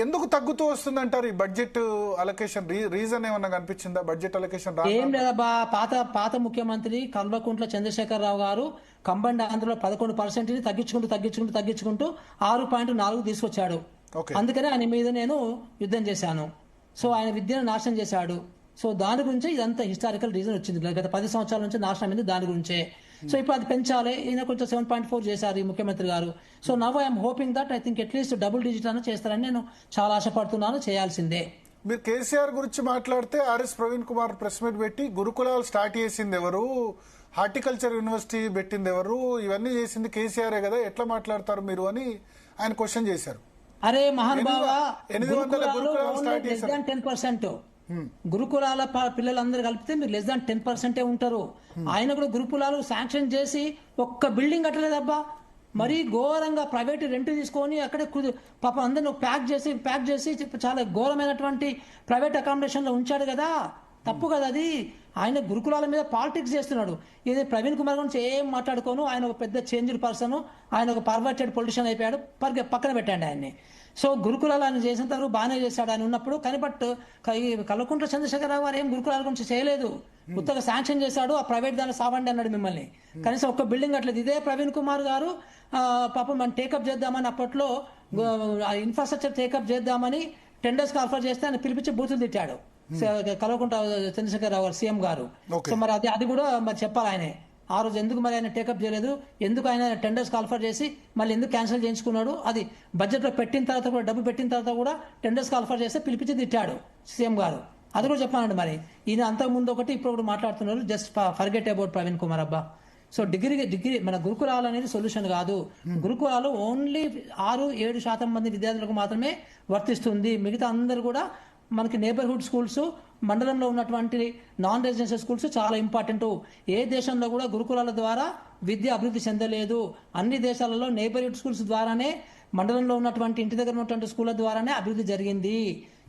ఎందుకు తగ్గుతూ వస్తుంది అంటారు ఈ బడ్జెట్ అలొకేషన్? రీజన్ ఏమన్నా కనిపించిందా బడ్జెట్ అలొకేషన్? ఏం లేదబ్బా, పాత ముఖ్యమంత్రి కల్వకుంట్ల చంద్రశేఖరరావు గారు కంబైన్డ్ ఆంధ్రలో 11% తగ్గించుకుంటూ 6.4 తీసుకొచ్చాడు. అందుకనే ఆయన మీద నేను యుద్ధం చేశాను. సో ఆయన విద్యను నాశనం చేశాడు. సో దాని గురించి ఇదంతా హిస్టారికల్ రీజన్ వచ్చింది. గత 10 సంవత్సరాల నుంచి నాశనం అయింది దాని గురించే. సో ఇప్పుడు అది పెంచాలి. ఈయన కొంచెం 7.4 చేశారు ఈ ముఖ్యమంత్రి గారు. So now I'm hoping that I think at least double digit అన్న చేస్తారని నేను చాలా ఆశపడుతున్నాను. చేయాల్సిందే. మీరు కేసీఆర్ గురించి మాట్లాడితే RS Praveen Kumar press meet పెట్టి గురుకులాలు స్టార్ట్ చేసింది ఎవరు, హార్టికల్చర్ యూనివర్సిటీ పెట్టింది ఎవరు, ఇవన్నీ చేసింది కేసీఆరే కదా, ఎట్లా మాట్లాడతారు మీరు అని ఆయన క్వశ్చన్ చేశారు. అరే మహానుభావ, 800 గురుకులాలు స్టార్ట్ చేశారు. 10% గురుకులాల పిల్లలందరూ కలిపితే మీరు లెస్ దాన్ 10% ఉంటారు. ఆయన కూడా గురుకులాలు శాంక్షన్ చేసి ఒక్క బిల్డింగ్ కట్టలేదబ్బా. మరీ ఘోరంగా ప్రైవేట్ రెంట్ తీసుకొని అక్కడే పాపం అందరిని ప్యాక్ చేసి చాలా ఘోరమైనటువంటి ప్రైవేట్ అకామిడేషన్ లో ఉంచాడు కదా. తప్పు కదా అది. ఆయన గురుకులాల మీద పాలిటిక్స్ చేస్తున్నాడు. ఇది ప్రవీణ్ కుమార్ గురించి ఏం మాట్లాడుకోను. ఆయన ఒక పెద్ద చేంజ్డ్ పర్సన్, ఆయన ఒక పర్వర్టెడ్ పొలిటీషియన్ అయిపోయాడు. పక్కన పెట్టండి ఆయన్ని. సో గురుకులాలు ఆయన చేసినంత వరకు బాగానే చేశాడు ఆయన ఉన్నప్పుడు. కానీ బట్ కల్వకుంట్ల చంద్రశేఖరరావు గారు ఏం గురుకులాల గురించి చేయలేదు. కొత్తగా శాంక్షన్ చేశాడు. ఆ ప్రైవేట్ దాన్ని సావండి అన్నాడు మిమ్మల్ని. కనీసం ఒక్క బిల్డింగ్ అట్లేదు. ఇదే ప్రవీణ్ కుమార్ గారు పాపం మనం టేకప్ చేద్దామని అప్పట్లో ఇన్ఫ్రాస్ట్రక్చర్ టేకప్ చేద్దామని టెండర్స్ ఆఫర్ చేస్తే ఆయన పిలిపించి బూతులు తిట్టాడు కల్వకుంట్ల చంద్రశేఖరరావు గారు సీఎం గారు. సో మరి అది కూడా మరి చెప్పాలి ఆయనే. ఆ రోజు ఎందుకు మరి ఆయన టేకప్ చేయలేదు, ఎందుకు ఆయన టెండర్స్ కాల్ఫర్ చేసి మళ్ళీ ఎందుకు క్యాన్సిల్ చేయించుకున్నాడు, అది బడ్జెట్లో పెట్టిన తర్వాత కూడా డబ్బు పెట్టిన తర్వాత కూడా టెండర్స్ కాల్ఫర్ చేస్తే పిలిపించి తిట్టాడు సీఎం గారు. అది కూడా చెప్పానండి. మరి ఈయన అంతకుముందు ఒకటి ఇప్పుడు కూడా మాట్లాడుతున్నారు. Just forget about Praveen Kumar అబ్బా. సో డిగ్రీ మన గురుకులాలు అనేది సొల్యూషన్ కాదు. గురుకులాలు ఓన్లీ 6-7% మంది విద్యార్థులకు మాత్రమే వర్తిస్తుంది. మిగతా అందరు కూడా మనకి నేబర్హుడ్ స్కూల్స్, మండలంలో ఉన్నటువంటి నాన్ రెసిడెన్షియల్ స్కూల్స్ చాలా ఇంపార్టెంట్. ఏ దేశంలో కూడా గురుకులాల ద్వారా విద్య అభివృద్ధి చెందలేదు. అన్ని దేశాలలో నేబర్హుడ్ స్కూల్స్ ద్వారానే, మండలంలో ఉన్నటువంటి ఇంటి దగ్గర ఉన్నటువంటి స్కూళ్ళ ద్వారానే అభివృద్ధి జరిగింది.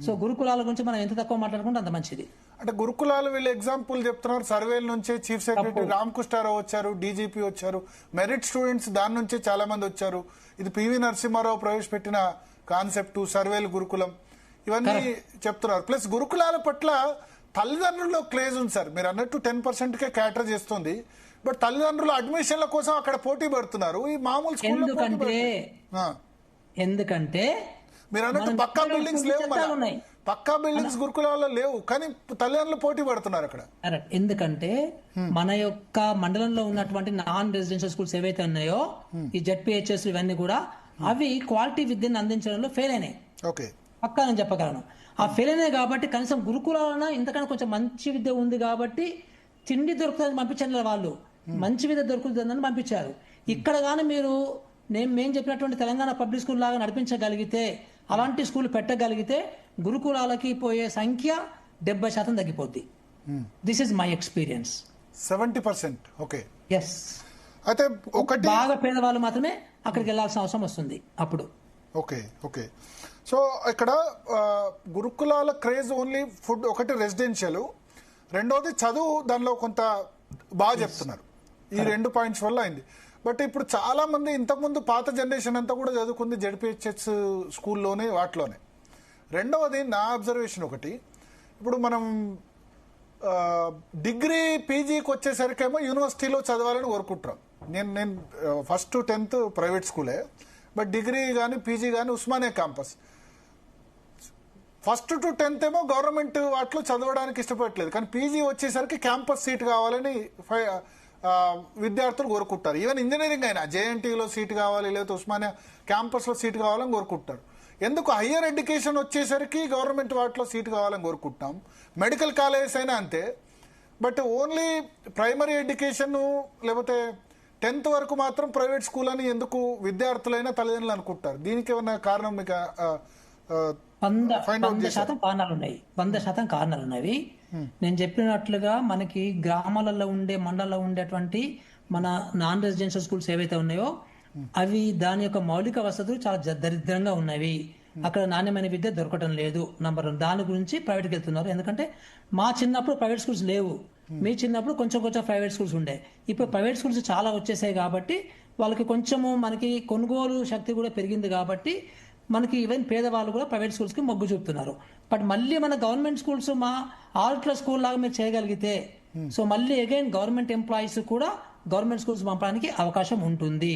సో గురుకులాల గురించి మనం ఎంత తక్కువ మాట్లాడుకుంటే అంత మంచిది. అంటే గురుకులాలు వీళ్ళు ఎగ్జాంపుల్ చెప్తున్నారు. సర్వేల నుంచే చీఫ్ సెక్రటరీ రామకృష్ణారావు వచ్చారు, డీజీపీ వచ్చారు, మెరిట్ స్టూడెంట్స్ దాని నుంచే చాలా మంది వచ్చారు. ఇది పివి నరసింహారావు ప్రవేశపెట్టిన కాన్సెప్ట్ సర్వేలు గురుకులం ఇవన్నీ చెప్తున్నారు. ప్లస్ గురుకులాల పట్ల తల్లిదండ్రుల్లో క్రేజ్ ఉంది సార్. మీరు అన్నట్టు 10%కే క్యాటర్ చేస్తుంది. బట్ తల్లిదండ్రులు అడ్మిషన్ల కోసం అక్కడ పోటీ పడుతున్నారు. ఈ మామూలు స్కూల్లో ఎందుకంటే మీరు అన్నట్టు పక్కా బిల్డింగ్స్ లేవు, పక్కా బిల్డింగ్స్ గురుకులాల్లో లేవు, కానీ తల్లిదండ్రులు పోటీ పడుతున్నారు అక్కడ. ఎందుకంటే మన యొక్క మండలంలో ఉన్నటువంటి నాన్ రెసిడెన్షియల్ స్కూల్స్ ఏవైతే ఉన్నాయో, ఈ జెడ్పీహెచ్ఎస్ ఇవన్నీ కూడా అవి క్వాలిటీ విద్యను అందించడంలో ఫెయిల్ అయినాయి. ఓకే, పక్కా నేను చెప్పగలను. ఆ ఫెయిల్ అయినాయి కాబట్టి కనీసం గురుకులాలన్నా ఇంతకన్నా కొంచెం మంచి విద్య ఉంది కాబట్టి తిండి దొరుకుతుందని పంపించారు వాళ్ళు. మంచి విద్య దొరుకుతుందని పంపించారు. ఇక్కడ కానీ మీరు మేము చెప్పినటువంటి తెలంగాణ పబ్లిక్ స్కూల్ లాగా నడిపించగలిగితే, అలాంటి స్కూల్ పెట్టగలిగితే గురుకులాలకి పోయే సంఖ్య 70% తగ్గిపోద్ది. This is my experience. 70%. Okay, yes. అయితే ఒకటి బాగా పేదవాళ్ళు మాత్రమే అక్కడికి వెళ్లాల్సిన అవసరం వస్తుంది అప్పుడు. Okay okay. సో ఇక్కడ గురుకులాల క్రేజ్ ఓన్లీ ఫుడ్ ఒకటి రెసిడెన్షియల్, రెండోది చదువు దానిలో కొంత బాగా చెప్తున్నారు. ఈ 2 పాయింట్స్ వల్ల అయింది. బట్ ఇప్పుడు చాలా మంది ఇంతకుముందు పాత జనరేషన్ అంతా కూడా చదువుకుంది జెడ్పీహెచ్ఎస్ స్కూల్లోనే, వాటిలోనే. రెండవది నా అబ్జర్వేషన్ ఒకటి, ఇప్పుడు మనం డిగ్రీ పీజీకి వచ్చేసరికేమో యూనివర్సిటీలో చదవాలని కోరుకుంటాం. నేను ఫస్ట్ టు 10th ప్రైవేట్ స్కూలే, బట్ డిగ్రీ కానీ పీజీ కానీ Osmania campus. First to 10th ఏమో గవర్నమెంట్ వాటిలో చదవడానికి ఇష్టపడట్లేదు, కానీ పీజీ వచ్చేసరికి క్యాంపస్ సీట్ కావాలని విద్యార్థులు కోరుకుంటారు. ఈవెన్ ఇంజనీరింగ్ అయినా జేఎన్టీలో సీట్ కావాలి, లేకపోతే ఉస్మానియా క్యాంపస్లో సీట్ కావాలని కోరుకుంటారు. ఎందుకు హయ్యర్ ఎడ్యుకేషన్ వచ్చేసరికి గవర్నమెంట్ వాటిలో సీట్ కావాలని కోరుకుంటున్నాం. మెడికల్ కాలేజెస్ అయినా అంతే. బట్ ఓన్లీ ప్రైమరీ ఎడ్యుకేషన్ లేకపోతే 10th వరకు మాత్రం ప్రైవేట్ స్కూల్ అని ఎందుకు విద్యార్థులైనా తల్లిదండ్రులు అనుకుంటారు? దీనికి ఏమన్నా కారణం మీకు 100% కారణాలు ఉన్నాయి. 100% కారణాలు ఉన్నవి. నేను చెప్పినట్లుగా మనకి గ్రామాలలో ఉండే, మండలంలో ఉండేటువంటి మన నాన్ రెసిడెన్షియల్ స్కూల్స్ ఏవైతే ఉన్నాయో అవి దాని యొక్క మౌలిక వసతులు చాలా దరిద్రంగా ఉన్నవి. అక్కడ నాణ్యమైన విద్య దొరకటం లేదు. నంబర్ 1. దాని గురించి ప్రైవేట్కి వెళ్తున్నారు. ఎందుకంటే మా చిన్నప్పుడు ప్రైవేట్ స్కూల్స్ లేవు, మీ చిన్నప్పుడు కొంచెం ప్రైవేట్ స్కూల్స్ ఉండే. ఇప్పుడు ప్రైవేట్ స్కూల్స్ చాలా వచ్చేసాయి కాబట్టి వాళ్ళకి కొంచెము మనకి కొనుగోలు శక్తి కూడా పెరిగింది కాబట్టి మనకి ఈవెన్ పేదవాళ్ళు కూడా ప్రైవేట్ స్కూల్స్కి మొగ్గు చూపుతున్నారు. బట్ మళ్ళీ మన గవర్నమెంట్ స్కూల్స్ మా ఆల్ క్లాస్ స్కూల్ లాగా మీరు చేయగలిగితే సో మళ్ళీ అగైన్ గవర్నమెంట్ ఎంప్లాయీస్ కూడా గవర్నమెంట్ స్కూల్స్ పంపడానికి అవకాశం ఉంటుంది.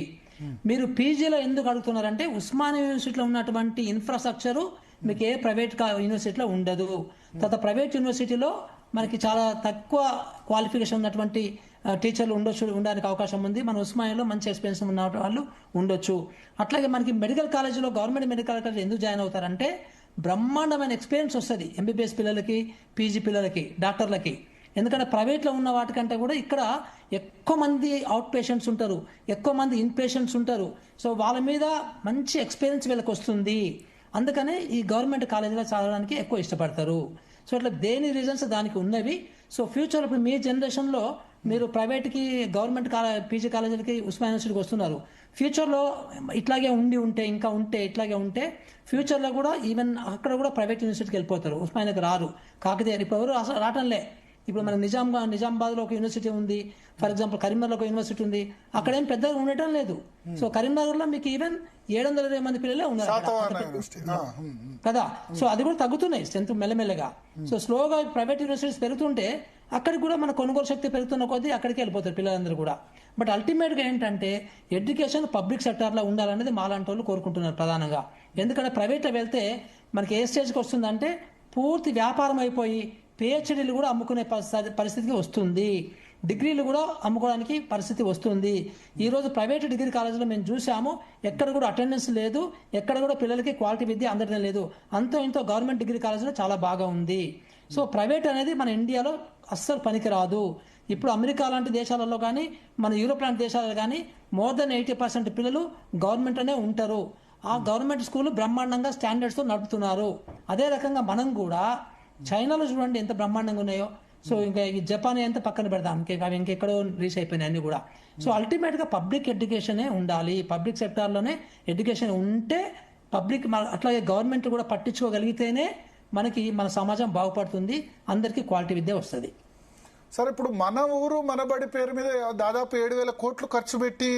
మీరు పీజీలో ఎందుకు అడుగుతున్నారంటే ఉస్మానియా యూనివర్సిటీలో ఉన్నటువంటి ఇన్ఫ్రాస్ట్రక్చరు మీకు ఏ ప్రైవేట్ యూనివర్సిటీలో ఉండదు. తర్వాత ప్రైవేట్ యూనివర్సిటీలో మనకి చాలా తక్కువ క్వాలిఫికేషన్ ఉన్నటువంటి టీచర్లు ఉండడానికి అవకాశం ఉంది. మన ఉస్మానియాలో మంచి ఎక్స్పీరియన్స్ ఉన్న వాళ్ళు ఉండొచ్చు. అట్లాగే మనకి మెడికల్ కాలేజీలో గవర్నమెంట్ మెడికల్ కాలేజ్ ఎందుకు జాయిన్ అవుతారంటే బ్రహ్మాండమైన ఎక్స్పీరియన్స్ వస్తుంది ఎంబీబీఎస్ పిల్లలకి, పీజీ పిల్లలకి, డాక్టర్లకి. ఎందుకంటే ప్రైవేట్లో ఉన్న వాటికంటే కూడా ఇక్కడ ఎక్కువ మంది అవుట్ పేషెంట్స్ ఉంటారు, ఎక్కువ మంది ఇన్ పేషెంట్స్ ఉంటారు. సో వాళ్ళ మీద మంచి ఎక్స్పీరియన్స్ వీళ్ళకి వస్తుంది. అందుకనే ఈ గవర్నమెంట్ కాలేజీలో చదవడానికి ఎక్కువ ఇష్టపడతారు. సో ఇట్లా దేని రీజన్స్ దానికి ఉన్నవి. సో ఫ్యూచర్ ఇప్పుడు మీ జనరేషన్లో మీరు ప్రైవేట్కి గవర్నమెంట్ పీజీ కాలేజీలకి ఉస్మానియా యూనివర్సిటీకి వస్తున్నారు. ఫ్యూచర్లో ఇట్లాగే ఇట్లాగే ఉంటే ఫ్యూచర్లో కూడా ఈవెన్ అక్కడ కూడా ప్రైవేట్ యూనివర్సిటీకి వెళ్ళిపోతారు, ఉస్మానియాకి రారు. కాకతీయ ఇప్పుడు ఎవరు అసలు రావటంలే. ఇప్పుడు మన నిజామాబాద్లో ఒక యూనివర్సిటీ ఉంది, ఫర్ ఎగ్జాంపుల్ కరీంనగర్లో ఒక యూనివర్సిటీ ఉంది, అక్కడేం పెద్దగా ఉండటం లేదు. సో కరీంనగర్లో మీకు ఈవెన్ 720 మంది పిల్లలే ఉన్నారు కదా. సో అది కూడా తగ్గుతున్నాయి స్ట్రెంత్ మెల్లమెల్లగా. సో స్లోగా ప్రైవేట్ యూనివర్సిటీస్ పెరుగుతుంటే అక్కడికి కూడా మన కొనుగోలు శక్తి పెరుగుతున్న కొద్దీ అక్కడికి వెళ్ళిపోతారు పిల్లలందరూ కూడా. బట్ అల్టిమేట్గా ఏంటంటే ఎడ్యుకేషన్ పబ్లిక్ సెక్టార్లో ఉండాలనేది మాలాంటి వాళ్ళు కోరుకుంటున్నారు ప్రధానంగా. ఎందుకంటే ప్రైవేట్లో వెళ్తే మనకి ఏ స్టేజ్కి వస్తుందంటే పూర్తి వ్యాపారం అయిపోయి పిహెచ్డీలు కూడా అమ్ముకునే పరిస్థితికి వస్తుంది, డిగ్రీలు కూడా అమ్ముకోవడానికి పరిస్థితి వస్తుంది. ఈరోజు ప్రైవేట్ డిగ్రీ కాలేజీలో మేము చూసాము, ఎక్కడ కూడా అటెండెన్స్ లేదు, ఎక్కడ కూడా పిల్లలకి క్వాలిటీ విద్య అందడం లేదు. అంతో ఇంతో గవర్నమెంట్ డిగ్రీ కాలేజీలో చాలా బాగా ఉంది. సో ప్రైవేట్ అనేది మన ఇండియాలో అస్సలు పనికిరాదు. ఇప్పుడు అమెరికా లాంటి దేశాలలో కానీ మన యూరోప్ లాంటి దేశాలలో కానీ మోర్ దెన్ 80% పిల్లలు గవర్నమెంట్లోనే ఉంటారు. ఆ గవర్నమెంట్ స్కూల్ బ్రహ్మాండంగా స్టాండర్డ్స్తో నడుపుతున్నారు. అదే రకంగా మనం కూడా చైనాలో చూడండి ఎంత బ్రహ్మాండంగా ఉన్నాయో. సో ఇంకా ఈ జపాన్ ఎంత పక్కన పెడదాం, అవి ఇంకెక్కడో రీచ్ అయిపోయినాయి అన్ని కూడా. సో అల్టిమేట్గా పబ్లిక్ ఎడ్యుకేషనే ఉండాలి, పబ్లిక్ సెక్టార్లోనే ఎడ్యుకేషన్ ఉంటే పబ్లిక్ అట్లాగే గవర్నమెంట్ కూడా పట్టించుకోగలిగితేనే మనకి మన సమాజం బాగుపడుతుంది, అందరికీ క్వాలిటీ విద్య వస్తుంది. సరే, ఇప్పుడు మన ఊరు మనబడి పేరు మీద దాదాపు 7,000 కోట్లు ఖర్చు పెట్టి